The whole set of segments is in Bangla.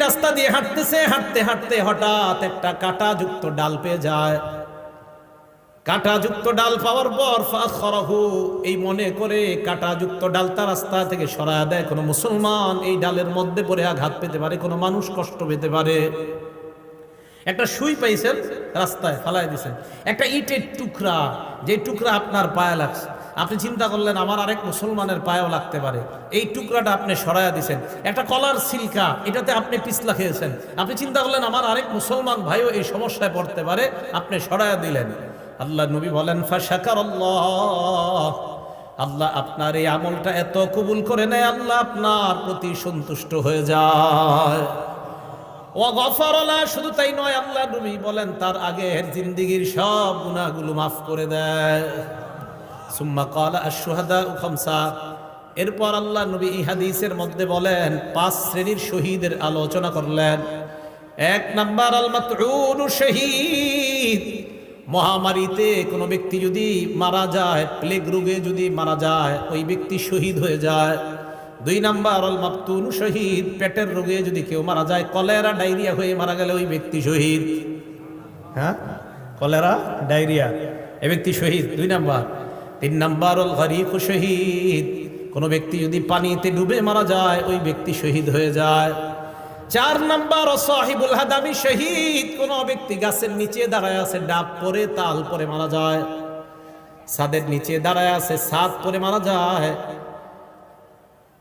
রাস্তা দিয়ে হাঁটতেছে, হাঁটতে হাঁটতে হঠাৎ একটা কাঁটাযুক্ত ডাল পেয়ে যায়। কাঁটাযুক্ত ডাল পাওয়ার পর ফাখরাহু, এই মনে করে কাঁটাযুক্ত ডালটা রাস্তা থেকে সরায় দেয়। কোনো মুসলমান এই ডালের মধ্যে পড়ে আঘাত পেতে পারে, কোনো মানুষ কষ্ট পেতে পারে। একটা সুই পাইছেন, রাস্তায় ফালাই দিয়েছেন, একটা ইটের টুকরা, যে টুকরা আপনার পায়ে লাগছে, আপনি চিন্তা করলেন আমার আরেক মুসলমানের পায়েও লাগতে পারে, এই টুকরাটা আপনি সরাইয়া দিয়েছেন। একটা কলার সিলকা, এটাতে আপনি পিছলা খেয়েছেন, আপনি চিন্তা করলেন আমার আরেক মুসলমান ভাইও এই সমস্যায় পড়তে পারে, আপনি সরাইয়া দিলেন। আল্লাহ নবী বলেন ফাশাকারাল্লাহ, আল্লাহ আপনার এই আমলটা এত কবুল করে নেয়, আল্লাহ আপনার প্রতি সন্তুষ্ট হয়ে যায়। ওয়া গফারা লা, শুধু তাই নয়, আল্লাহ নবী বলেন তার আগের জিন্দেগীর সব গুনাহগুলো মাফ করে দেয়। সুম্মা ক্বালা আশ-শুহাদাউ খামসা, এরপর আল্লাহ নবী এই হাদিসের মধ্যে বলেন 5 শ্রেণীর শহীদের আলোচনা করলেন। 1 নাম্বার আল মাতউনু শহীদ, মহামারীতে কোনো ব্যক্তি যদি মারা যায়, প্লেগ রোগে যদি মারা যায়, ওই ব্যক্তি শহীদ হয়ে যায়। 2 নাম্বার আল মাবতুনু শহীদ, পেটের রোগে যদি কেউ মারা যায়, কলেরা ডায়রিয়া হয়ে মারা গেলে ওই ব্যক্তি শহীদ। হ্যাঁ, কলেরা ডায়রিয়া, এই ব্যক্তি শহীদ 2 নাম্বার। 3 নাম্বার আল গরীকু শহীদ, কোনো ব্যক্তি যদি পানিতে ডুবে মারা যায়, ওই ব্যক্তি শহীদ হয়ে যায়। 4 নাম্বার সাহিবুল হাদামি শহীদ, কোন ব্যক্তি গাছের নিচে দাঁড়ায় আছে, ডাব পরে তাল পরে মারা যায়, ছাদের নিচে দাঁড়ায় আছে, ছাদ পরে মারা যায়।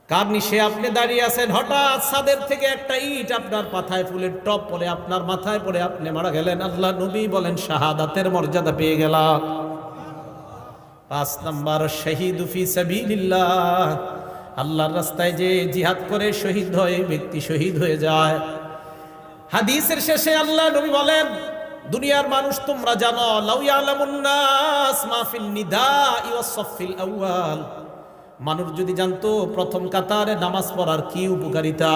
কার নিচে আপনি দাঁড়িয়ে আছেন, হঠাৎ ছাদের থেকে একটা ইট আপনার মাথায়, ফুলের টপ পরে আপনার মাথায় পড়ে আপনি মারা গেলেন, আল্লাহ নবী বলেন শাহাদাতের মর্যাদা পেয়ে গেলাম। 5 নাম্বার শহীদ ফি সাবিলিল্লাহ, আল্লাহর রাস্তায় যে জিহাদ করে শহীদ হয়, ব্যক্তি শহীদ হয়ে যায়। হাদিসের শেষে আল্লাহ নবী বলেন, দুনিয়ার মানুষ তোমরা জানো, লাউ ইয়ালামুন নাস মা ফিন নিদাই ওয়াস সাফিল আউয়াল, মানুষ যদি জানতো প্রথম কাতারে নামাজ পড়ার কি উপকারিতা,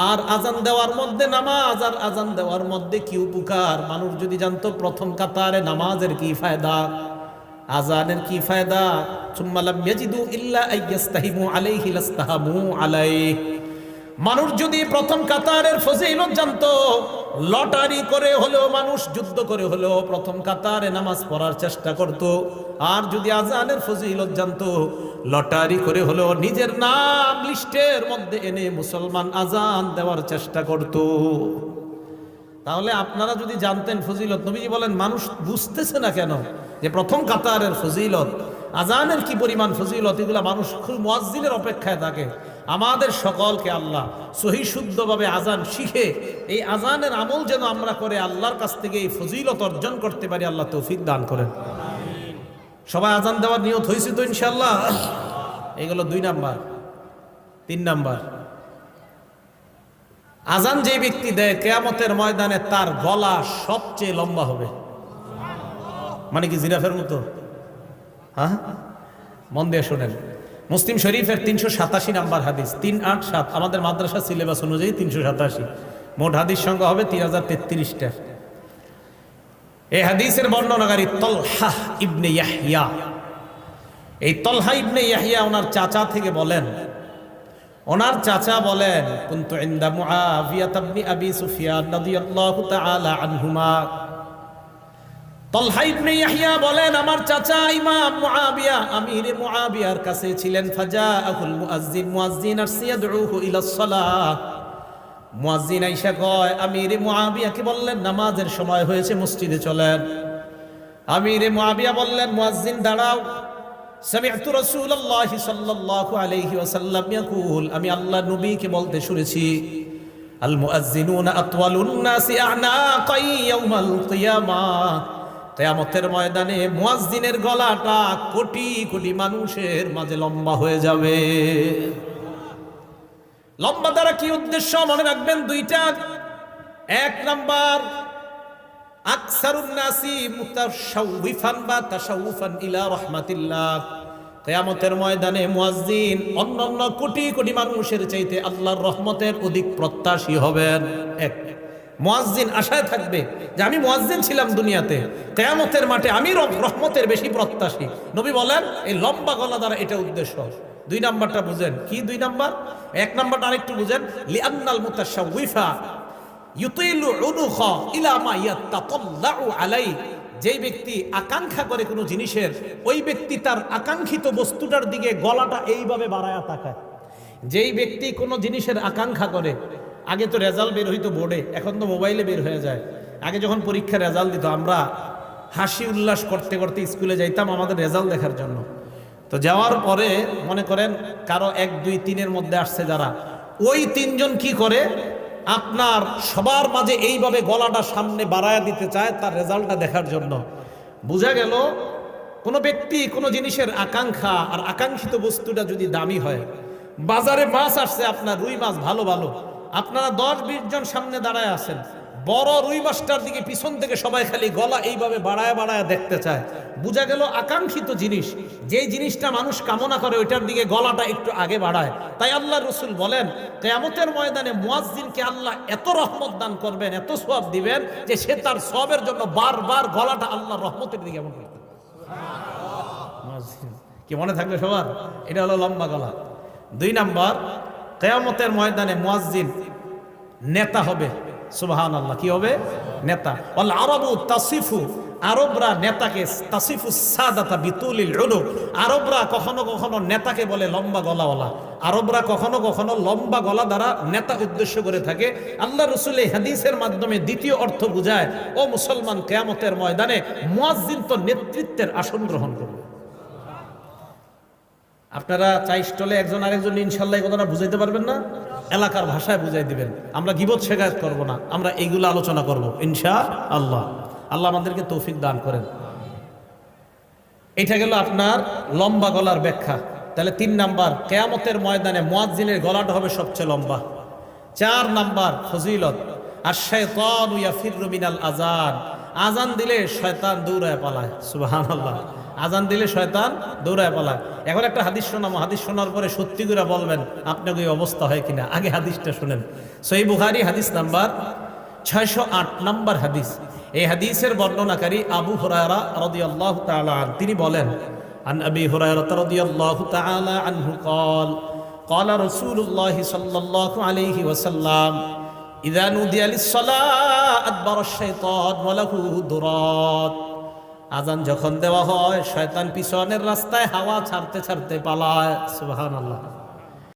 আর আজান দেওয়ার মধ্যে নামাজ আর আজান দেওয়ার মধ্যে কি উপকার, মানুষ যদি জানতো প্রথম কাতারে নামাজের কি ফায়দা, আজানের কি ফায়দা, সুম্মা লাম ইয়াজিদু ইল্লা আইয়াস্তাহিমু আলাইহি লাস্তাহামু আলাইহি, মানুষ যদি প্রথম কাতারের ফজিলত জানতো, লটারি করে হলেও মানুষ যুদ্ধ করে হলেও প্রথম কাতারে নামাজ পড়ার চেষ্টা করত, আর যদি আজানের ফজিলত জানতো, লটারি করে হলেও নিজের নাম লিস্টের মধ্যে এনে মুসলমান আজান দেওয়ার চেষ্টা করত। তাহলে আপনারা যদি জানতেন ফজিলত, নবীজি বলেন মানুষ বুঝতেছে না কেন যে প্রথম কাতারের ফজিলত, আজানের কি পরিমাণ ফজিলত, এগুলা মানুষ খুব মুয়াজ্জিনের অপেক্ষায় থাকে। আমাদের সকলকে আল্লাহ সহি শুদ্ধভাবে আজান শিখে এই আজানের আমল যেন আমরা করে আল্লাহর কাছ থেকে এই ফজিলত অর্জন করতে পারি, আল্লাহ তৌফিক দান করেন। সবাই আজান দেওয়ার নিয়ত হয়েছে তো ইনশাআল্লাহ? এগুলো 2 নাম্বার। 3 নাম্বার, আজান যে ব্যক্তি দেয় কিয়ামতের ময়দানে তার গলা সবচেয়ে লম্বা হবে। মানে কি জিরাফের মতো? হ্যাঁ, মন দিয়ে শোনেন। মুসলিম শরীফের 387 নাম্বার হাদিস, 387, আমাদের মাদ্রাসা সিলেবাস অনুযায়ী 387, মোট হাদিস সংখ্যা হবে 3033টা। এই হাদিসের বর্ণনাকারী তলহা ইবনে ইয়াহইয়া। এই তলহা ইবনে ইয়াহইয়া ওনার চাচা থেকে বলেন, ওনার চাচা বলেন, কুনতু ইনদা মুআবিয়া ইবনে আবি সুফিয়ান রাদিয়াল্লাহু তাআলা আনহুমা। তলহা ইবনে ইয়াহইয়া বলেন, আমার চাচা ইমাম মুআবিয়া, আমির মুআবিয়ার কাছে ছিলেন। ফাজাআহুল মুআজ্জিন, মুআজ্জিন আসছে, ইয়াদউহু ইলাস সালাহ। মুআজ্জিন আইসা কয়, আমির মুআবিয়াকে বললেন নামাজের সময় হয়েছে, মসজিদে চলেন। আমির মুআবিয়া বললেন, মুআজ্জিন দাঁড়াও। সামি'তু রাসূলুল্লাহি সাল্লাল্লাহু আলাইহি ওয়াসাল্লাম ইয়াকুল, আমি আল্লাহ নবীকে বলতে শুনেছি, আল মুআজ্জিনুনা আতওয়ালুন নাসি আ'নাকান ইয়াউমাল কিয়ামাহ, কিয়ামতের ময়দানে মুয়াজ্জিনের গলাটা কোটি কোটি মানুষের মাঝে লম্বা হয়ে যাবে। লম্বা দ্বারা কি উদ্দেশ্য মনে রাখবেন 2টা। 1 নাম্বার, আকসারুন নাসি মুতাশাউফান বা তাশাউফান ইলা রাহমাতিল্লাহ, কিয়ামতের ময়দানে মুয়াজ্জিন অন্যান্য কোটি কোটি মানুষের চাইতে আল্লাহর রহমতের অধিক প্রত্যাশী হবেন। 1, মুয়াজ্জিন আশায় থাকবে যে আমি মুয়াজ্জিন ছিলাম দুনিয়াতে, কিয়ামতের মাঠে আমি রহমতের বেশি প্রত্যাশী। নবী বলেন এই লম্বা গলা দ্বারা এটা উদ্দেশ্য। 2 নাম্বারটা বুঝেন। কি 2 নাম্বার? 1 নাম্বারটা আরেকটু বুঝেন। লিআন্নাল মুতাশাউইফা ইউতিলু উনুখা ইলা মা ইয়াতাতাল্লাউ আলাই। যেই ব্যক্তি আকাঙ্ক্ষা করে কোনো জিনিসের, ওই ব্যক্তি তার আকাঙ্ক্ষিত বস্তুটার দিকে গলাটা এইভাবে বাড়ায়া তাকায়। যেই ব্যক্তি কোনো জিনিসের আকাঙ্ক্ষা করে, আগে তো রেজাল্ট বের হইতো বোর্ডে, এখন তো মোবাইলে বের হয়ে যায়। আগে যখন পরীক্ষার রেজাল্ট দিত, আমরা হাসি উল্লাস করতে করতে স্কুলে যাইতাম আমাদের রেজাল্ট দেখার জন্য। তো যাওয়ার পরে মনে করেন কারো 1, 2, 3-এর মধ্যে আসছে যারা, ওই 3 জন কি করে, আপনার সবার মাঝে এইভাবে গলাটা সামনে বাড়ায়া দিতে চায় তার রেজাল্টটা দেখার জন্য। বোঝা গেল কোনো ব্যক্তি কোনো জিনিসের আকাঙ্ক্ষা আর আকাঙ্ক্ষিত বস্তুটা যদি দামি হয়, বাজারে মাছ আসছে আপনার রুই মাছ ভালো ভালো, আপনারা 10-20 জন সামনে দাঁড়ায় আছেন, বড় রুই মাছটার দিকে পিছন থেকে সবাই খালি গলা এইভাবে বাড়ায় বাড়ায় দেখতে চায়। বোঝা গেল আকাঙ্ক্ষিত জিনিস, যেই জিনিসটা মানুষ কামনা করে ওইটার দিকে গলাটা একটু আগে বাড়ায়। তাই আল্লাহ রসুল বলেন, কিয়ামতের ময়দানে মুয়াজ্জিনকে আল্লাহ এত রহমত দান করবেন, এত সওয়াব দিবেন যে সে তার সওয়াবের জন্য বারবার গলাটা আল্লাহর রহমতের দিকে এমন করবে। কি মনে থাকবে সবার? এটা হলো লম্বা গলা। 2 নাম্বার, কিয়ামতের ময়দানে মুয়াজ্জিন নেতা হবে। সুবহানাল্লাহ। কি হবে? নেতা। ওয়াল আরাবু তাসিফু, আরবরা নেতাকে তাসিফু সাদাতা বিতুলিল উলু, আরবরা কখনো কখনো নেতাকে বলে লম্বা গলাওয়ালা। আরবরা কখনো কখনো লম্বা গলা দ্বারা নেতা উদ্দেশ্য করে থাকে। আল্লাহ রাসূল এই হাদিসের মাধ্যমে দ্বিতীয় অর্থ বুঝায়, ও মুসলমান, কিয়ামতের ময়দানে মুয়াজ্জিন তো নেতৃত্বের আসন গ্রহণ করবে। আপনারা চাই স্টলে একজন আরেকজন ইনশাল্লাহ এই কথাটা বুঝাইতে পারবেন না? এলাকার ভাষায় বুঝাই দিবেন। আমরা গীবত শেখায়ত করব না, আমরা এইগুলো আলোচনা করব ইনশাআল্লাহ। আল্লাহ আমাদেরকে তৌফিক দান করেন। এটা গেল আপনার লম্বা গলার ব্যাখ্যা। তাহলে 3 নাম্বার, কিয়ামতের ময়দানে মুয়াজ্জিনের গলাটা হবে সবচেয়ে লম্বা। 4 নাম্বার ফজিলত, আশ-শাইতানু ইয়াফিরু মিনাল আযান, আজান দিলে শয়তান দৌড়ায় পালায়। সুবহানাল্লাহ। আজান দিলে শয়তান দৌড়ায় পালায়। এখন একটা হাদিস শোনাবো, হাদিস শোনার পরে সত্যি করে বলবেন আপনাকে এই অবস্থা হয় কিনা। আগে হাদিসটা শুনেন। সহিহ বুখারী হাদিস নাম্বার 608 নাম্বার হাদিস। এই হাদিসের বর্ণনাকারী আবু হুরায়রা রাদিয়াল্লাহু তাআলা আনহু, তিনি বলেন, আন আবি হুরায়রা রাদিয়াল্লাহু তাআলা আনহু قال قال رسول الله صلى الله عليه وسلم إذا نودي للصلاة أدبر الشيطان وله درات। আজান যখন দেওয়া হয় শয়তান পিছনের রাস্তায় হাওয়া ছাড়তে ছাড়তে পালায়। সুবহানাল্লাহ।